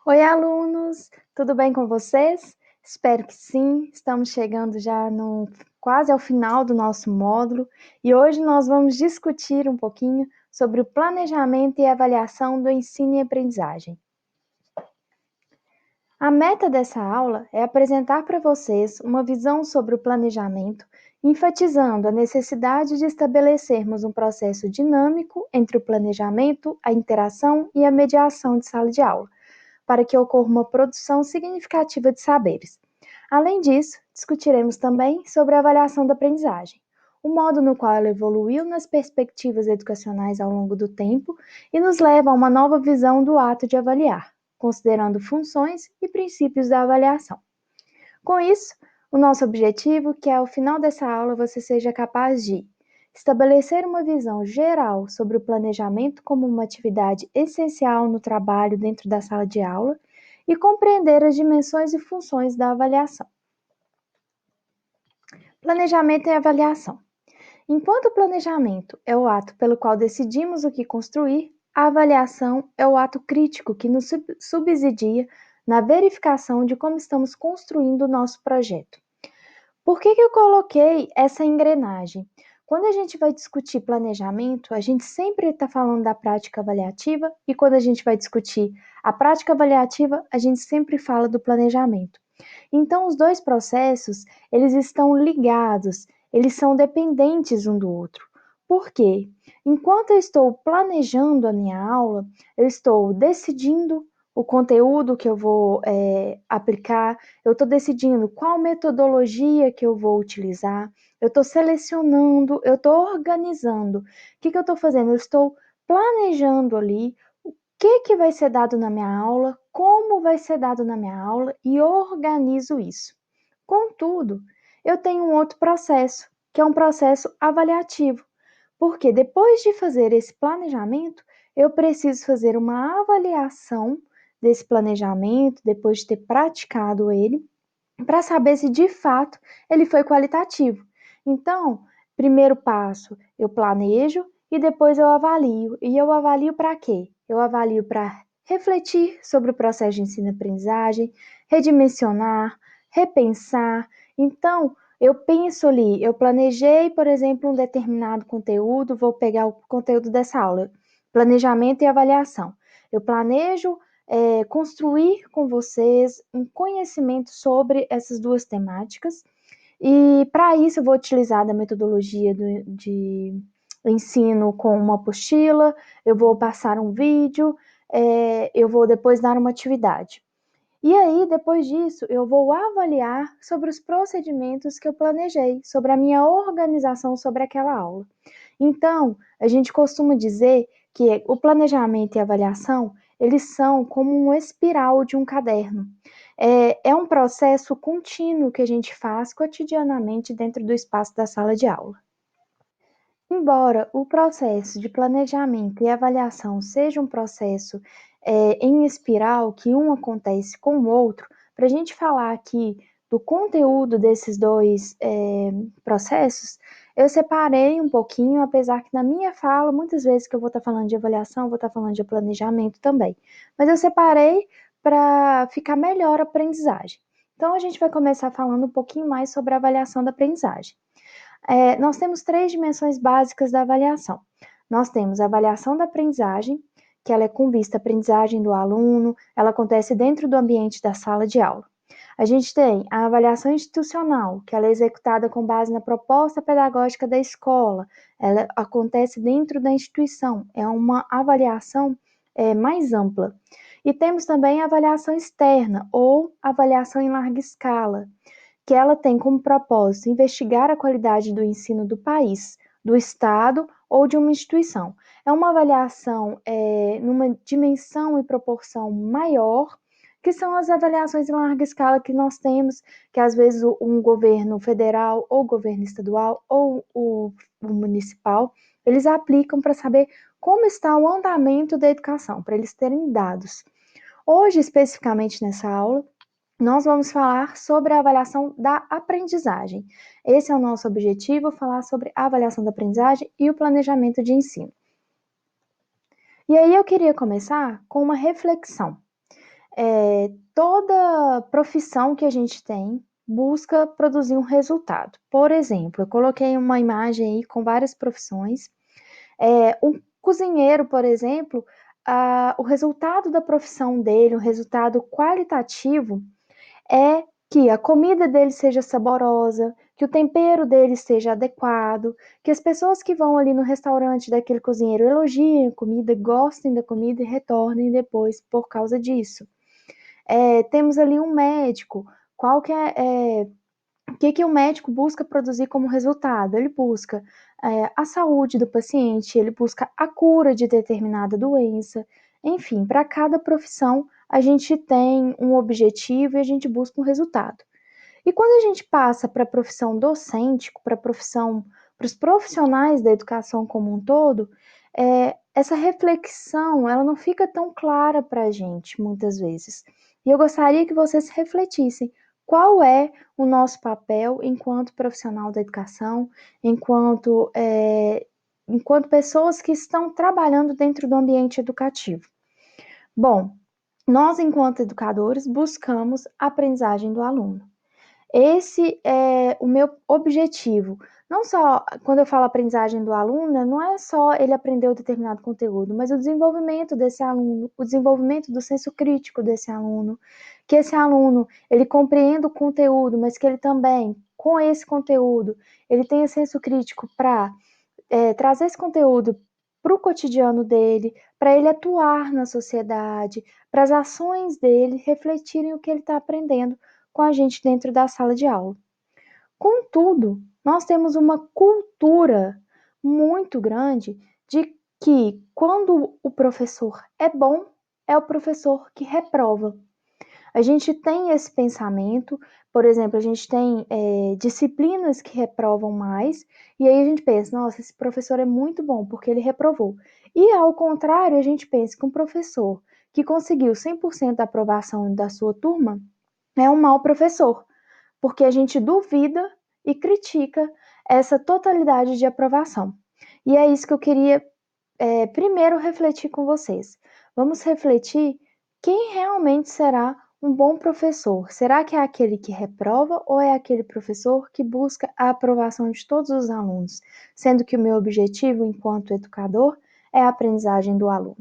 Oi, alunos! Tudo bem com vocês? Espero que sim. Estamos chegando já quase ao final do nosso módulo e hoje nós vamos discutir um pouquinho sobre o planejamento e avaliação do ensino e aprendizagem. A meta dessa aula é apresentar para vocês uma visão sobre o planejamento, enfatizando a necessidade de estabelecermos um processo dinâmico entre o planejamento, a interação e a mediação de sala de aula, para que ocorra uma produção significativa de saberes. Além disso, discutiremos também sobre a avaliação da aprendizagem, o modo no qual ela evoluiu nas perspectivas educacionais ao longo do tempo e nos leva a uma nova visão do ato de avaliar, considerando funções e princípios da avaliação. Com isso, o nosso objetivo é que ao final dessa aula você seja capaz de estabelecer uma visão geral sobre o planejamento como uma atividade essencial no trabalho dentro da sala de aula e compreender as dimensões e funções da avaliação. Planejamento e avaliação. Enquanto o planejamento é o ato pelo qual decidimos o que construir, a avaliação é o ato crítico que nos subsidia na verificação de como estamos construindo o nosso projeto. Por que eu coloquei essa engrenagem? Quando a gente vai discutir planejamento, a gente sempre está falando da prática avaliativa e quando a gente vai discutir a prática avaliativa, a gente sempre fala do planejamento. Então, os dois processos, eles estão ligados, eles são dependentes um do outro. Por quê? Enquanto eu estou planejando a minha aula, eu estou decidindo o conteúdo que eu vou aplicar, eu estou decidindo qual metodologia que eu vou utilizar, eu estou selecionando, eu estou organizando. O que eu estou fazendo? Eu estou planejando ali o que vai ser dado na minha aula, como vai ser dado na minha aula e organizo isso. Contudo, eu tenho um outro processo, que é um processo avaliativo, porque depois de fazer esse planejamento, eu preciso fazer uma avaliação desse planejamento, depois de ter praticado ele, para saber se de fato ele foi qualitativo. Então, primeiro passo, eu planejo e depois eu avalio. E eu avalio para quê? Eu avalio para refletir sobre o processo de ensino-aprendizagem, redimensionar, repensar. Então, eu penso ali, eu planejei, por exemplo, um determinado conteúdo, vou pegar o conteúdo dessa aula, planejamento e avaliação. Eu planejo construir com vocês um conhecimento sobre essas duas temáticas. E para isso eu vou utilizar da metodologia de ensino com uma apostila, eu vou passar um vídeo, eu vou depois dar uma atividade. E aí, depois disso, eu vou avaliar sobre os procedimentos que eu planejei, sobre a minha organização sobre aquela aula. Então, a gente costuma dizer que o planejamento e a avaliação, eles são como uma espiral de um caderno. É um processo contínuo que a gente faz cotidianamente dentro do espaço da sala de aula. Embora o processo de planejamento e avaliação seja um processo em espiral, que um acontece com o outro, para a gente falar aqui do conteúdo desses dois processos, eu separei um pouquinho, apesar que na minha fala, muitas vezes que eu vou estar falando de avaliação, vou estar falando de planejamento também. Mas eu separei para ficar melhor a aprendizagem. Então, a gente vai começar falando um pouquinho mais sobre a avaliação da aprendizagem. Nós temos três dimensões básicas da avaliação. Nós temos a avaliação da aprendizagem, que ela é com vista à aprendizagem do aluno, ela acontece dentro do ambiente da sala de aula. A gente tem a avaliação institucional, que ela é executada com base na proposta pedagógica da escola, ela acontece dentro da instituição, é uma avaliação mais ampla. E temos também a avaliação externa, ou avaliação em larga escala, que ela tem como propósito investigar a qualidade do ensino do país, do estado ou de uma instituição. É uma avaliação numa dimensão e proporção maior, que são as avaliações em larga escala que nós temos, que às vezes um governo federal, ou governo estadual, ou o municipal, eles aplicam para saber como está o andamento da educação, para eles terem dados. Hoje, especificamente nessa aula, nós vamos falar sobre a avaliação da aprendizagem. Esse é o nosso objetivo, falar sobre a avaliação da aprendizagem e o planejamento de ensino. E aí eu queria começar com uma reflexão. Toda profissão que a gente tem busca produzir um resultado. Por exemplo, eu coloquei uma imagem aí com várias profissões. Um cozinheiro, por exemplo, o resultado da profissão dele, o resultado qualitativo, é que a comida dele seja saborosa, que o tempero dele esteja adequado, que as pessoas que vão ali no restaurante daquele cozinheiro elogiem a comida, gostem da comida e retornem depois por causa disso. Temos ali um médico, qual que o que o médico busca produzir como resultado? Ele busca a saúde do paciente, ele busca a cura de determinada doença. Enfim, para cada profissão, a gente tem um objetivo e a gente busca um resultado. E quando a gente passa para a profissão docente, para os profissionais da educação como um todo, essa reflexão, ela não fica tão clara para a gente, muitas vezes. E eu gostaria que vocês refletissem qual é o nosso papel enquanto profissional da educação, enquanto pessoas que estão trabalhando dentro do ambiente educativo. Bom, nós, enquanto educadores, buscamos a aprendizagem do aluno. Esse é o meu objetivo. Não só quando eu falo aprendizagem do aluno, não é só ele aprender um determinado conteúdo, mas o desenvolvimento desse aluno, o desenvolvimento do senso crítico desse aluno, que esse aluno ele compreenda o conteúdo, mas que ele também, com esse conteúdo, ele tenha senso crítico para trazer esse conteúdo para o cotidiano dele, para ele atuar na sociedade, para as ações dele refletirem o que ele está aprendendo com a gente dentro da sala de aula. Contudo, nós temos uma cultura muito grande de que quando o professor é bom, é o professor que reprova. A gente tem esse pensamento, por exemplo, a gente tem disciplinas que reprovam mais, e aí a gente pensa, nossa, esse professor é muito bom porque ele reprovou. E ao contrário, a gente pensa que um professor que conseguiu 100% da aprovação da sua turma é um mau professor, porque a gente duvida e critica essa totalidade de aprovação. E é isso que eu queria primeiro refletir com vocês. Vamos refletir quem realmente será um bom professor. Será que é aquele que reprova ou é aquele professor que busca a aprovação de todos os alunos, sendo que o meu objetivo enquanto educador é a aprendizagem do aluno?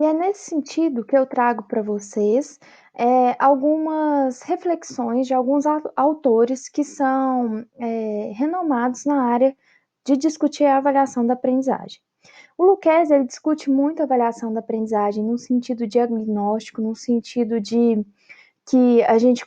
E é nesse sentido que eu trago para vocês algumas reflexões de alguns autores que são renomados na área de discutir a avaliação da aprendizagem. O Luquez, ele discute muito a avaliação da aprendizagem no sentido diagnóstico, no sentido de que a gente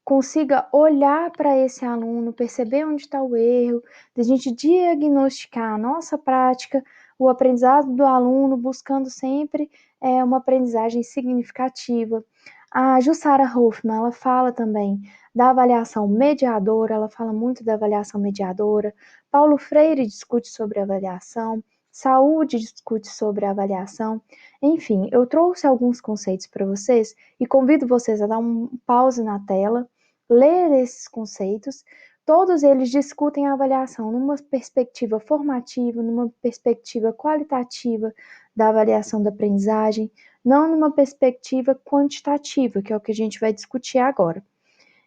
consiga olhar para esse aluno, perceber onde está o erro, de a gente diagnosticar a nossa prática, o aprendizado do aluno, buscando sempre uma aprendizagem significativa. A Jussara Hoffmann, ela fala também da avaliação mediadora, ela fala muito da avaliação mediadora. Paulo Freire discute sobre avaliação. Saúde discute sobre avaliação. Enfim, eu trouxe alguns conceitos para vocês e convido vocês a dar um pause na tela, ler esses conceitos. Todos eles discutem a avaliação numa perspectiva formativa, numa perspectiva qualitativa da avaliação da aprendizagem, não numa perspectiva quantitativa, que é o que a gente vai discutir agora.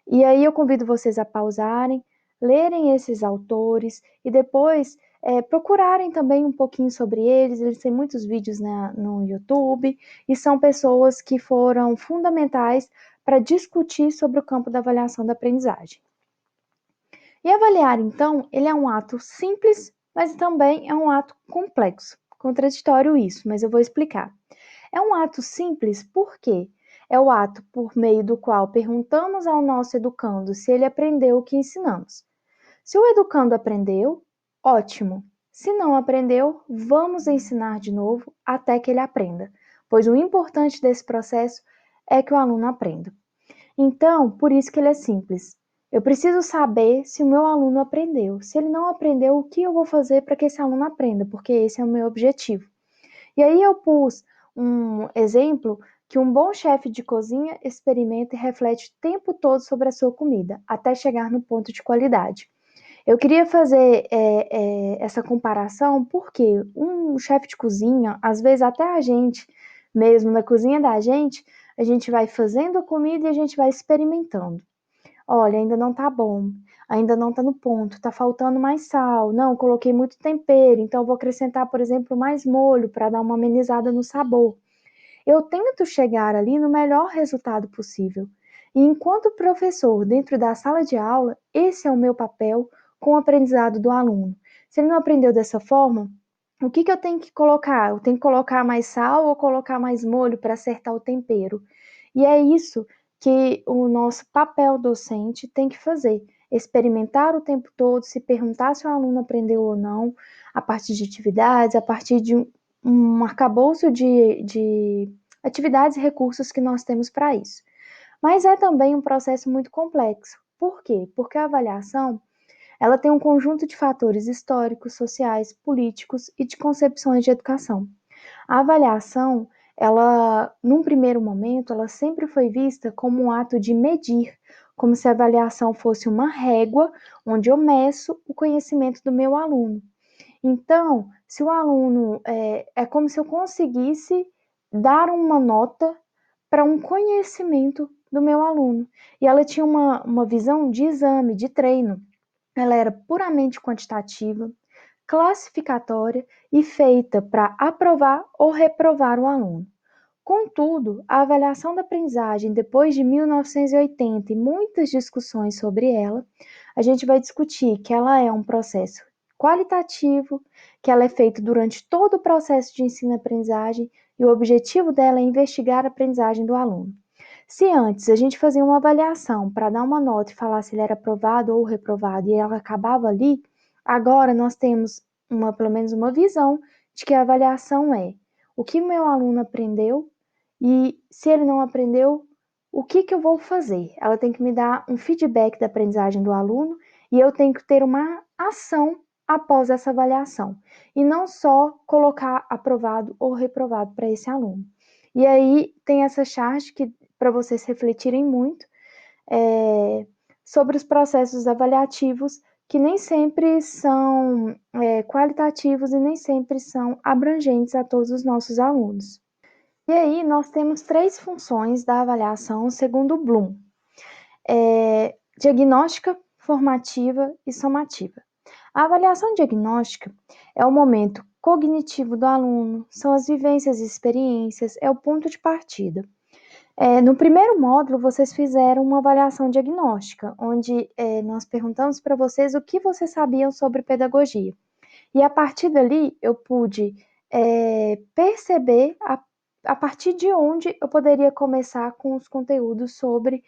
E aí eu convido vocês a pausarem, lerem esses autores e depois procurarem também um pouquinho sobre eles. Eles têm muitos vídeos no YouTube e são pessoas que foram fundamentais para discutir sobre o campo da avaliação da aprendizagem. E avaliar, então, ele é um ato simples, mas também é um ato complexo. Contraditório isso, mas eu vou explicar. É um ato simples porque é o ato por meio do qual perguntamos ao nosso educando se ele aprendeu o que ensinamos. Se o educando aprendeu, ótimo. Se não aprendeu, vamos ensinar de novo até que ele aprenda, pois o importante desse processo é que o aluno aprenda. Então, por isso que ele é simples. Eu preciso saber se o meu aluno aprendeu. Se ele não aprendeu, o que eu vou fazer para que esse aluno aprenda? Porque esse é o meu objetivo. E aí eu pus um exemplo que um bom chefe de cozinha experimenta e reflete o tempo todo sobre a sua comida, até chegar no ponto de qualidade. Eu queria fazer essa comparação porque um chefe de cozinha, às vezes até a gente, mesmo na cozinha da gente, a gente vai fazendo a comida e a gente vai experimentando. Olha, ainda não tá bom, ainda não tá no ponto, tá faltando mais sal. Não, coloquei muito tempero, então eu vou acrescentar, por exemplo, mais molho para dar uma amenizada no sabor. Eu tento chegar ali no melhor resultado possível. E enquanto professor, dentro da sala de aula, esse é o meu papel com o aprendizado do aluno. Se ele não aprendeu dessa forma, o que eu tenho que colocar? Eu tenho que colocar mais sal ou colocar mais molho para acertar o tempero? E é isso que o nosso papel docente tem que fazer. Experimentar o tempo todo, se perguntar se o aluno aprendeu ou não, a partir de atividades, a partir de um arcabouço de atividades e recursos que nós temos para isso. Mas é também um processo muito complexo. Por quê? Porque a avaliação ela tem um conjunto de fatores históricos, sociais, políticos e de concepções de educação. A avaliação, ela, num primeiro momento, ela sempre foi vista como um ato de medir, como se a avaliação fosse uma régua onde eu meço o conhecimento do meu aluno. Então, se o aluno é como se eu conseguisse dar uma nota para um conhecimento do meu aluno. E ela tinha uma visão de exame, de treino. Ela era puramente quantitativa, classificatória e feita para aprovar ou reprovar o aluno. Contudo, a avaliação da aprendizagem depois de 1980 e muitas discussões sobre ela, a gente vai discutir que ela é um processo qualitativo, que ela é feita durante todo o processo de ensino-aprendizagem e o objetivo dela é investigar a aprendizagem do aluno. Se antes a gente fazia uma avaliação para dar uma nota e falar se ele era aprovado ou reprovado e ela acabava ali, agora nós temos pelo menos uma visão de que a avaliação é o que meu aluno aprendeu e se ele não aprendeu, o que eu vou fazer? Ela tem que me dar um feedback da aprendizagem do aluno e eu tenho que ter uma ação após essa avaliação. E não só colocar aprovado ou reprovado para esse aluno. E aí tem essa charge que para vocês refletirem muito sobre os processos avaliativos que nem sempre são qualitativos e nem sempre são abrangentes a todos os nossos alunos. E aí nós temos três funções da avaliação segundo Bloom: diagnóstica, formativa e somativa. A avaliação diagnóstica é o momento cognitivo do aluno, são as vivências e experiências, é o ponto de partida. No primeiro módulo, vocês fizeram uma avaliação diagnóstica, onde nós perguntamos para vocês o que vocês sabiam sobre pedagogia. E a partir dali, eu pude perceber a partir de onde eu poderia começar com os conteúdos sobre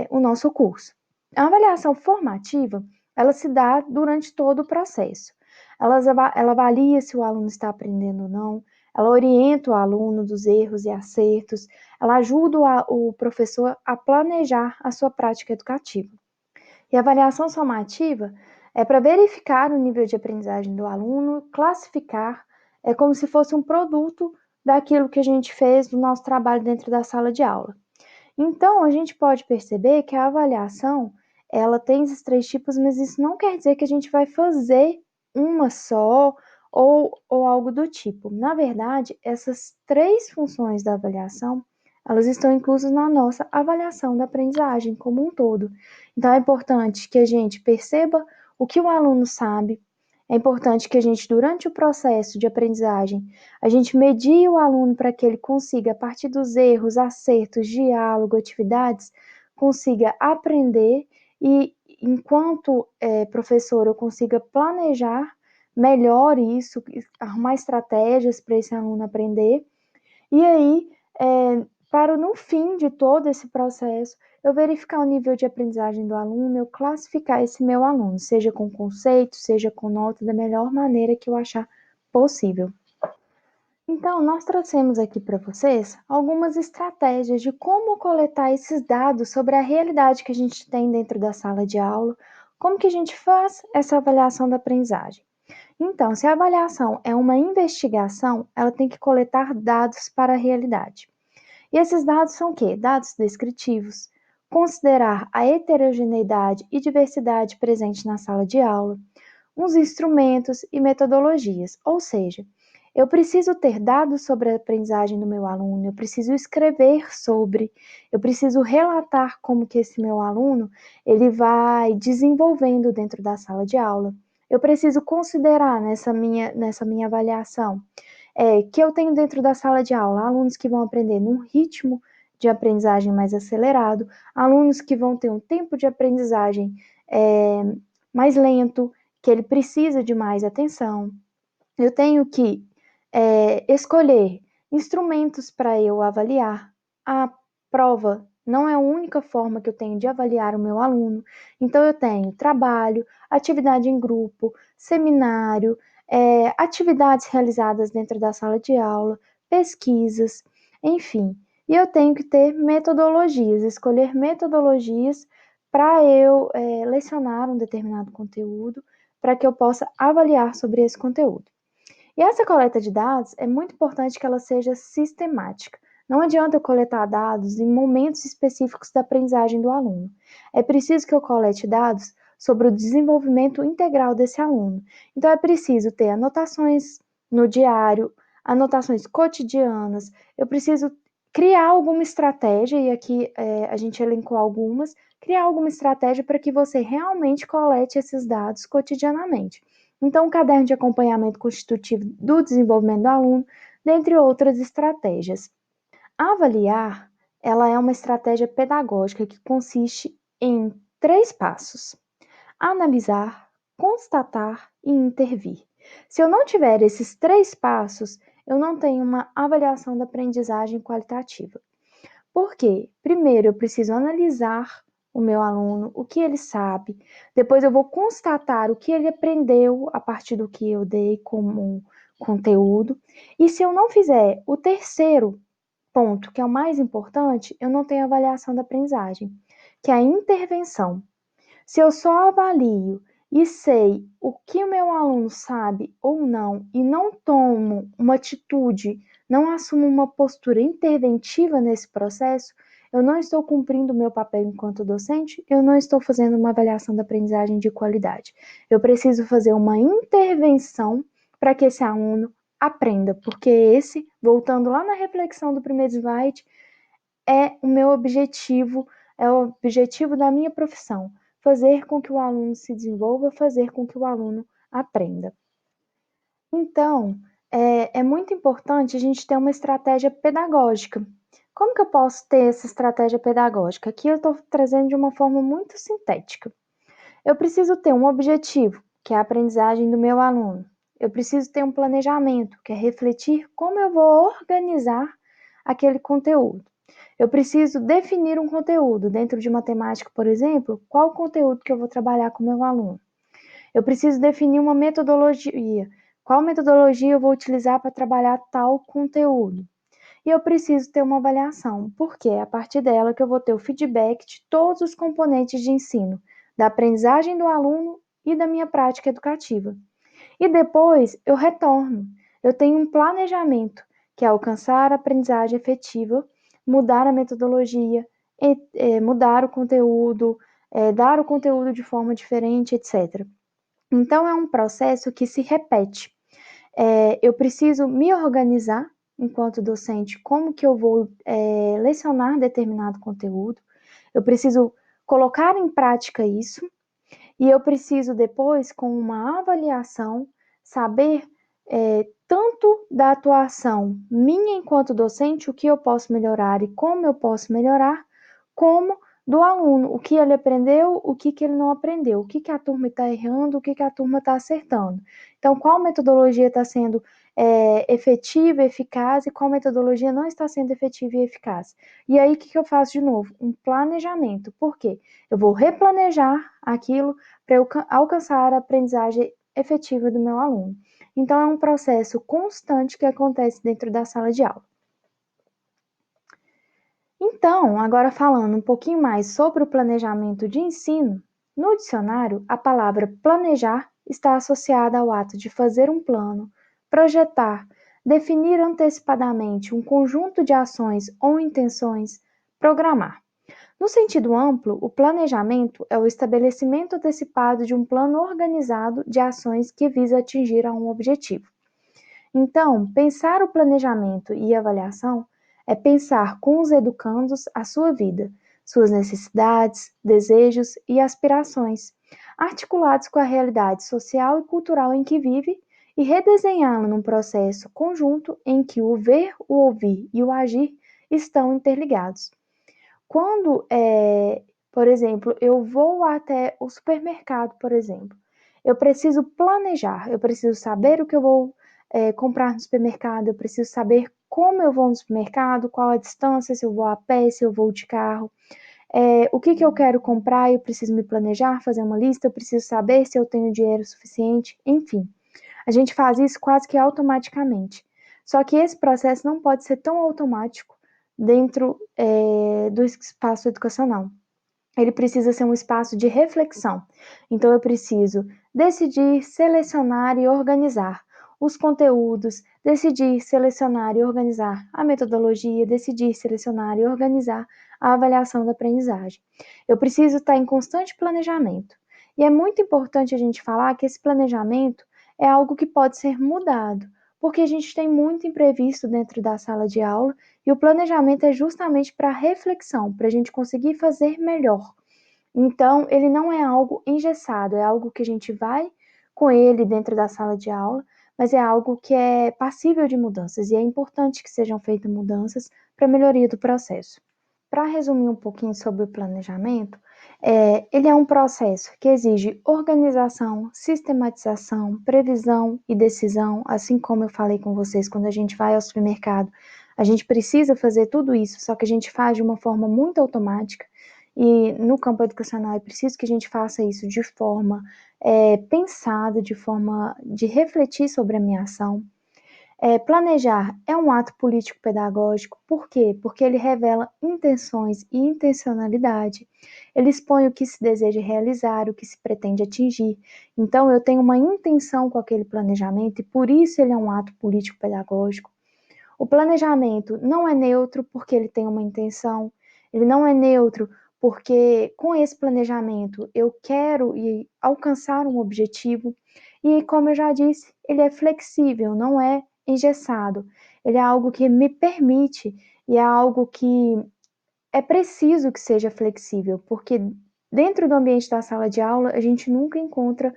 o nosso curso. A avaliação formativa, ela se dá durante todo o processo. Ela avalia se o aluno está aprendendo ou não, ela orienta o aluno dos erros e acertos, ela ajuda o professor a planejar a sua prática educativa. E a avaliação somativa é para verificar o nível de aprendizagem do aluno, classificar, é como se fosse um produto daquilo que a gente fez do nosso trabalho dentro da sala de aula. Então, a gente pode perceber que a avaliação, ela tem esses três tipos, mas isso não quer dizer que a gente vai fazer uma só ou algo do tipo. Na verdade, essas três funções da avaliação, elas estão inclusas na nossa avaliação da aprendizagem como um todo. Então, é importante que a gente perceba o que o aluno sabe, é importante que a gente, durante o processo de aprendizagem, a gente medie o aluno para que ele consiga, a partir dos erros, acertos, diálogo, atividades, consiga aprender e, enquanto professor, eu consiga planejar melhor isso, arrumar estratégias para esse aluno aprender. E aí, para no fim de todo esse processo, eu verificar o nível de aprendizagem do aluno, eu classificar esse meu aluno, seja com conceito, seja com nota, da melhor maneira que eu achar possível. Então, nós trouxemos aqui para vocês algumas estratégias de como coletar esses dados sobre a realidade que a gente tem dentro da sala de aula, como que a gente faz essa avaliação da aprendizagem. Então, se a avaliação é uma investigação, ela tem que coletar dados para a realidade. E esses dados são o quê? Dados descritivos, considerar a heterogeneidade e diversidade presente na sala de aula, uns instrumentos e metodologias, ou seja, Eu preciso ter dados sobre a aprendizagem do meu aluno, eu preciso escrever sobre, eu preciso relatar como que esse meu aluno ele vai desenvolvendo dentro da sala de aula. Eu preciso considerar nessa minha avaliação que eu tenho dentro da sala de aula alunos que vão aprender num ritmo de aprendizagem mais acelerado, alunos que vão ter um tempo de aprendizagem mais lento, que ele precisa de mais atenção. Eu tenho que escolher instrumentos para eu avaliar. A prova não é a única forma que eu tenho de avaliar o meu aluno. Então, eu tenho trabalho, atividade em grupo, seminário, atividades realizadas dentro da sala de aula, pesquisas, enfim. E eu tenho que ter metodologias, escolher metodologias para eu lecionar um determinado conteúdo, para que eu possa avaliar sobre esse conteúdo. E essa coleta de dados é muito importante que ela seja sistemática. Não adianta eu coletar dados em momentos específicos da aprendizagem do aluno. É preciso que eu colete dados sobre o desenvolvimento integral desse aluno. Então, é preciso ter anotações no diário, anotações cotidianas. Eu preciso criar alguma estratégia, e aqui a gente elencou algumas, criar alguma estratégia para que você realmente colete esses dados cotidianamente. Então, um caderno de acompanhamento constitutivo do desenvolvimento do aluno, dentre outras estratégias. Avaliar, ela é uma estratégia pedagógica que consiste em 3 passos: analisar, constatar e intervir. Se eu não tiver esses 3 passos, eu não tenho uma avaliação da aprendizagem qualitativa. Por quê? Primeiro, eu preciso analisar o meu aluno, o que ele sabe, depois eu vou constatar o que ele aprendeu a partir do que eu dei como conteúdo, e se eu não fizer o terceiro ponto, que é o mais importante, eu não tenho avaliação da aprendizagem, que é a intervenção. Se eu só avalio e sei o que o meu aluno sabe ou não, e não tomo uma atitude, não assumo uma postura interventiva nesse processo, eu não estou cumprindo o meu papel enquanto docente, eu não estou fazendo uma avaliação da aprendizagem de qualidade. Eu preciso fazer uma intervenção para que esse aluno aprenda, porque esse, voltando lá na reflexão do primeiro slide, é o meu objetivo, é o objetivo da minha profissão, fazer com que o aluno se desenvolva, fazer com que o aluno aprenda. Então, é muito importante a gente ter uma estratégia pedagógica. Como que eu posso ter essa estratégia pedagógica? Aqui eu estou trazendo de uma forma muito sintética. Eu preciso ter um objetivo, que é a aprendizagem do meu aluno. Eu preciso ter um planejamento, que é refletir como eu vou organizar aquele conteúdo. Eu preciso definir um conteúdo. Dentro de matemática, por exemplo, qual o conteúdo que eu vou trabalhar com o meu aluno? Eu preciso definir uma metodologia. Qual metodologia eu vou utilizar para trabalhar tal conteúdo? E eu preciso ter uma avaliação, porque é a partir dela que eu vou ter o feedback de todos os componentes de ensino, da aprendizagem do aluno e da minha prática educativa. E depois eu retorno. Eu tenho um planejamento, que é alcançar a aprendizagem efetiva, mudar a metodologia, mudar o conteúdo, dar o conteúdo de forma diferente, etc. Então, é um processo que se repete. Eu preciso me organizar enquanto docente, como que eu vou lecionar determinado conteúdo, eu preciso colocar em prática isso, e eu preciso depois, com uma avaliação, saber tanto da atuação minha enquanto docente, o que eu posso melhorar e como eu posso melhorar, como do aluno, o que ele aprendeu, o que ele não aprendeu, o que a turma está errando, o que a turma está acertando. Então, qual metodologia está sendo efetiva, eficaz, e qual metodologia não está sendo efetiva e eficaz. E aí, o que eu faço de novo? Um planejamento. Por quê? Eu vou replanejar aquilo para eu alcançar a aprendizagem efetiva do meu aluno. Então, é um processo constante que acontece dentro da sala de aula. Então, agora falando um pouquinho mais sobre o planejamento de ensino, no dicionário, a palavra planejar está associada ao ato de fazer um plano, projetar, definir antecipadamente um conjunto de ações ou intenções, programar. No sentido amplo, o planejamento é o estabelecimento antecipado de um plano organizado de ações que visa atingir a um objetivo. Então, pensar o planejamento e avaliação é pensar com os educandos a sua vida, suas necessidades, desejos e aspirações, articulados com a realidade social e cultural em que vive e redesenhá-la num processo conjunto em que o ver, o ouvir e o agir estão interligados. Quando, por exemplo, eu vou até o supermercado, por exemplo, eu preciso planejar, eu preciso saber o que eu vou comprar no supermercado, eu preciso saber como eu vou no supermercado, qual a distância, se eu vou a pé, se eu vou de carro, o que eu quero comprar, eu preciso me planejar, fazer uma lista, eu preciso saber se eu tenho dinheiro suficiente, enfim. A gente faz isso quase que automaticamente. Só que esse processo não pode ser tão automático dentro do espaço educacional. Ele precisa ser um espaço de reflexão. Então, eu preciso decidir, selecionar e organizar os conteúdos, decidir, selecionar e organizar a metodologia, decidir, selecionar e organizar a avaliação da aprendizagem. Eu preciso estar em constante planejamento. E é muito importante a gente falar que esse planejamento é algo que pode ser mudado, porque a gente tem muito imprevisto dentro da sala de aula e o planejamento é justamente para reflexão, para a gente conseguir fazer melhor. Então, ele não é algo engessado, é algo que a gente vai com ele dentro da sala de aula, mas é algo que é passível de mudanças e é importante que sejam feitas mudanças para a melhoria do processo. Para resumir um pouquinho sobre o planejamento, ele é um processo que exige organização, sistematização, previsão e decisão, assim como eu falei com vocês quando a gente vai ao supermercado. A gente precisa fazer tudo isso, só que a gente faz de uma forma muito automática, e no campo educacional é preciso que a gente faça isso de forma pensada, de forma de refletir sobre a minha ação. Planejar é um ato político-pedagógico, por quê? Porque ele revela intenções e intencionalidade, ele expõe o que se deseja realizar, o que se pretende atingir. Então, eu tenho uma intenção com aquele planejamento e por isso ele é um ato político-pedagógico. O planejamento não é neutro porque ele tem uma intenção, ele não é neutro porque com esse planejamento eu quero alcançar um objetivo, e como eu já disse, ele é flexível, não é engessado. Ele é algo que me permite e é algo que é preciso que seja flexível, porque dentro do ambiente da sala de aula a gente nunca encontra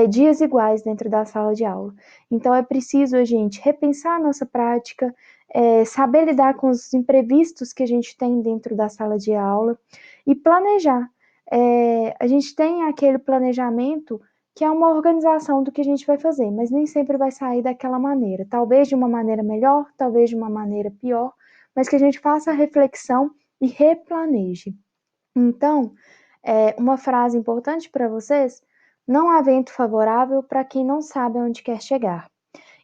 dias iguais dentro da sala de aula. Então é preciso a gente repensar a nossa prática, saber lidar com os imprevistos que a gente tem dentro da sala de aula e planejar. A gente tem aquele planejamento que é uma organização do que a gente vai fazer, mas nem sempre vai sair daquela maneira. Talvez de uma maneira melhor, talvez de uma maneira pior, mas que a gente faça a reflexão e replaneje. Então, uma frase importante para vocês: não há vento favorável para quem não sabe aonde quer chegar.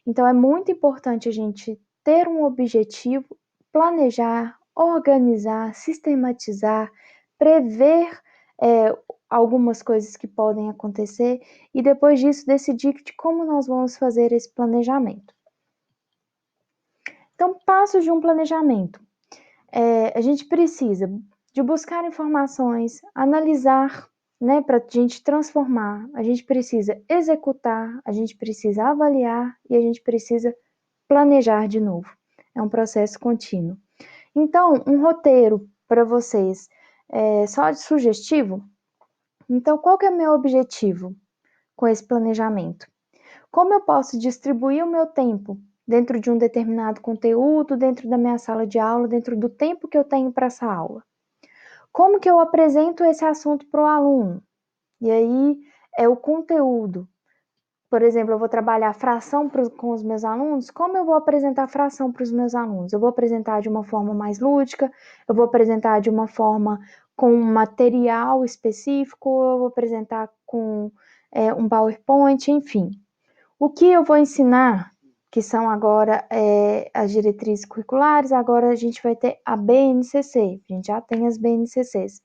Então, é muito importante a gente ter um objetivo, planejar, organizar, sistematizar, prever algumas coisas que podem acontecer e depois disso decidir de como nós vamos fazer esse planejamento. Então, passos de um planejamento. A gente precisa de buscar informações, analisar, né, para a gente transformar, a gente precisa executar, a gente precisa avaliar e a gente precisa planejar de novo. É um processo contínuo. Então, um roteiro para vocês só de sugestivo. Então, qual que é o meu objetivo com esse planejamento? Como eu posso distribuir o meu tempo dentro de um determinado conteúdo, dentro da minha sala de aula, dentro do tempo que eu tenho para essa aula? Como que eu apresento esse assunto para o aluno? E aí é o conteúdo. Por exemplo, eu vou trabalhar fração com os meus alunos, como eu vou apresentar fração para os meus alunos? Eu vou apresentar de uma forma mais lúdica, eu vou apresentar de uma forma com um material específico, eu vou apresentar com um PowerPoint, enfim. O que eu vou ensinar, que são agora as diretrizes curriculares, agora a gente vai ter a BNCC, a gente já tem as BNCCs.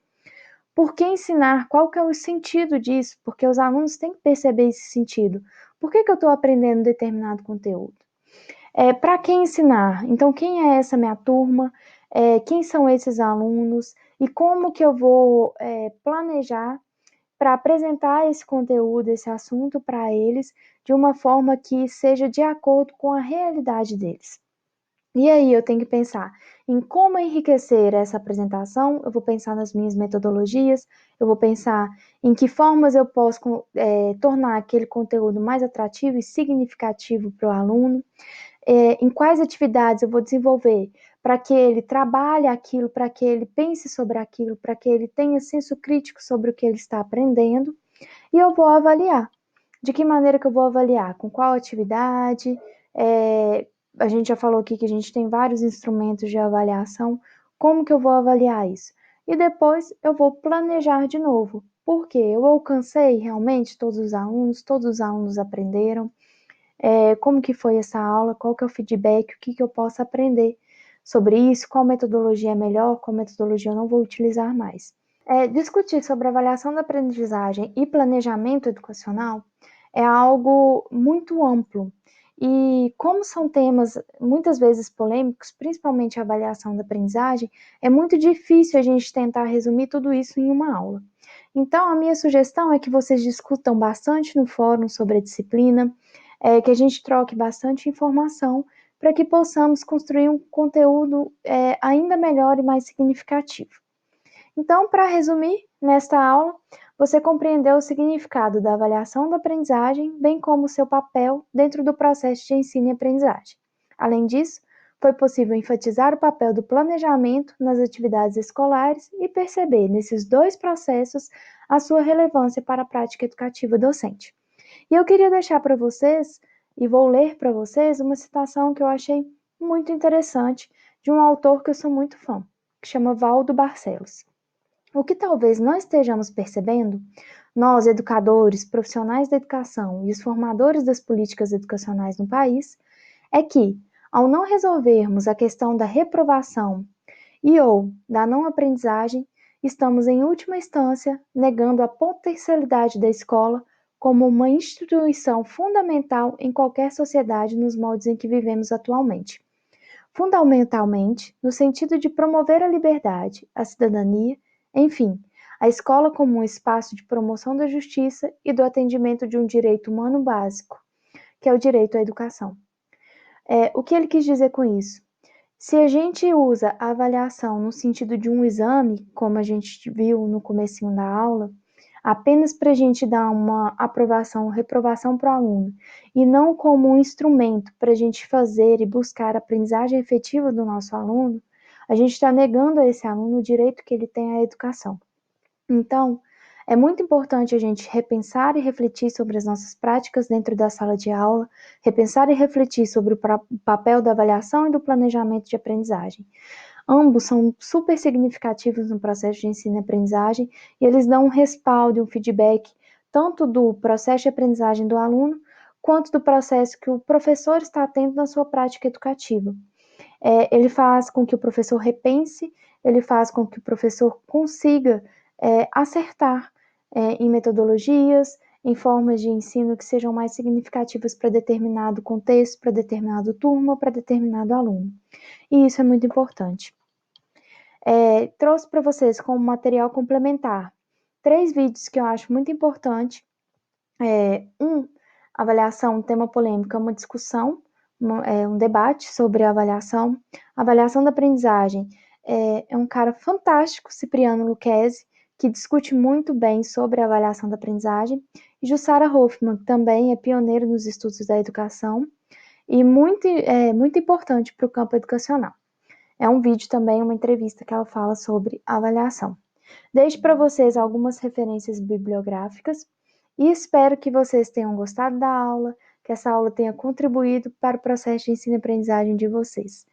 Por que ensinar? Qual que é o sentido disso? Porque os alunos têm que perceber esse sentido. Por que eu estou aprendendo determinado conteúdo? Para quem ensinar? Então, quem é essa minha turma? Quem são esses alunos? E como que eu vou planejar para apresentar esse conteúdo, esse assunto para eles de uma forma que seja de acordo com a realidade deles. E aí eu tenho que pensar em como enriquecer essa apresentação, eu vou pensar nas minhas metodologias, eu vou pensar em que formas eu posso tornar aquele conteúdo mais atrativo e significativo para o aluno, em quais atividades eu vou desenvolver para que ele trabalhe aquilo, para que ele pense sobre aquilo, para que ele tenha senso crítico sobre o que ele está aprendendo, e eu vou avaliar. De que maneira que eu vou avaliar? Com qual atividade? A gente já falou aqui que a gente tem vários instrumentos de avaliação. Como que eu vou avaliar isso? E depois eu vou planejar de novo. Por quê? Eu alcancei realmente todos os alunos aprenderam. Como que foi essa aula? Qual que é o feedback? O que que eu posso aprender sobre isso? Qual metodologia é melhor? Qual metodologia eu não vou utilizar mais? Discutir sobre avaliação da aprendizagem e planejamento educacional é algo muito amplo. E como são temas muitas vezes polêmicos, principalmente a avaliação da aprendizagem, é muito difícil a gente tentar resumir tudo isso em uma aula. Então, a minha sugestão é que vocês discutam bastante no fórum sobre a disciplina, que a gente troque bastante informação para que possamos construir um conteúdo ainda melhor e mais significativo. Então, para resumir, nesta aula, você compreendeu o significado da avaliação da aprendizagem, bem como seu papel dentro do processo de ensino e aprendizagem. Além disso, foi possível enfatizar o papel do planejamento nas atividades escolares e perceber nesses dois processos a sua relevância para a prática educativa docente. E eu queria deixar para vocês, e vou ler para vocês, uma citação que eu achei muito interessante de um autor que eu sou muito fã, que chama Valdo Barcelos. O que talvez não estejamos percebendo, nós, educadores, profissionais da educação e os formadores das políticas educacionais no país, é que, ao não resolvermos a questão da reprovação e ou da não aprendizagem, estamos, em última instância, negando a potencialidade da escola como uma instituição fundamental em qualquer sociedade nos moldes em que vivemos atualmente. Fundamentalmente, no sentido de promover a liberdade, a cidadania, enfim, a escola como um espaço de promoção da justiça e do atendimento de um direito humano básico, que é o direito à educação. O que ele quis dizer com isso? Se a gente usa a avaliação no sentido de um exame, como a gente viu no comecinho da aula, apenas para a gente dar uma aprovação ou reprovação para o aluno, e não como um instrumento para a gente fazer e buscar a aprendizagem efetiva do nosso aluno, a gente está negando a esse aluno o direito que ele tem à educação. Então, é muito importante a gente repensar e refletir sobre as nossas práticas dentro da sala de aula, repensar e refletir sobre o papel da avaliação e do planejamento de aprendizagem. Ambos são super significativos no processo de ensino e aprendizagem e eles dão um respaldo e um feedback tanto do processo de aprendizagem do aluno, quanto do processo que o professor está tendo na sua prática educativa. Ele faz com que o professor repense, ele faz com que o professor consiga acertar em metodologias, em formas de ensino que sejam mais significativas para determinado contexto, para determinado turma, para determinado aluno. E isso é muito importante. Trouxe para vocês como material complementar 3 vídeos que eu acho muito importante. Avaliação, um tema polêmico, é uma discussão, um debate sobre a avaliação. Avaliação da aprendizagem é um cara fantástico, Cipriano Lucchesi, que discute muito bem sobre a avaliação da aprendizagem. E Jussara Hoffmann, que também é pioneiro nos estudos da educação e muito importante para o campo educacional. É um vídeo também, uma entrevista que ela fala sobre avaliação. Deixo para vocês algumas referências bibliográficas e espero que vocês tenham gostado da aula, que essa aula tenha contribuído para o processo de ensino e aprendizagem de vocês.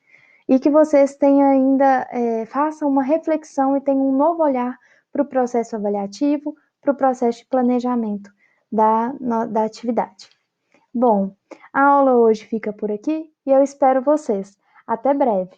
E que vocês tenham ainda, façam uma reflexão e tenham um novo olhar para o processo avaliativo, para o processo de planejamento da atividade. Bom, a aula hoje fica por aqui e eu espero vocês. Até breve!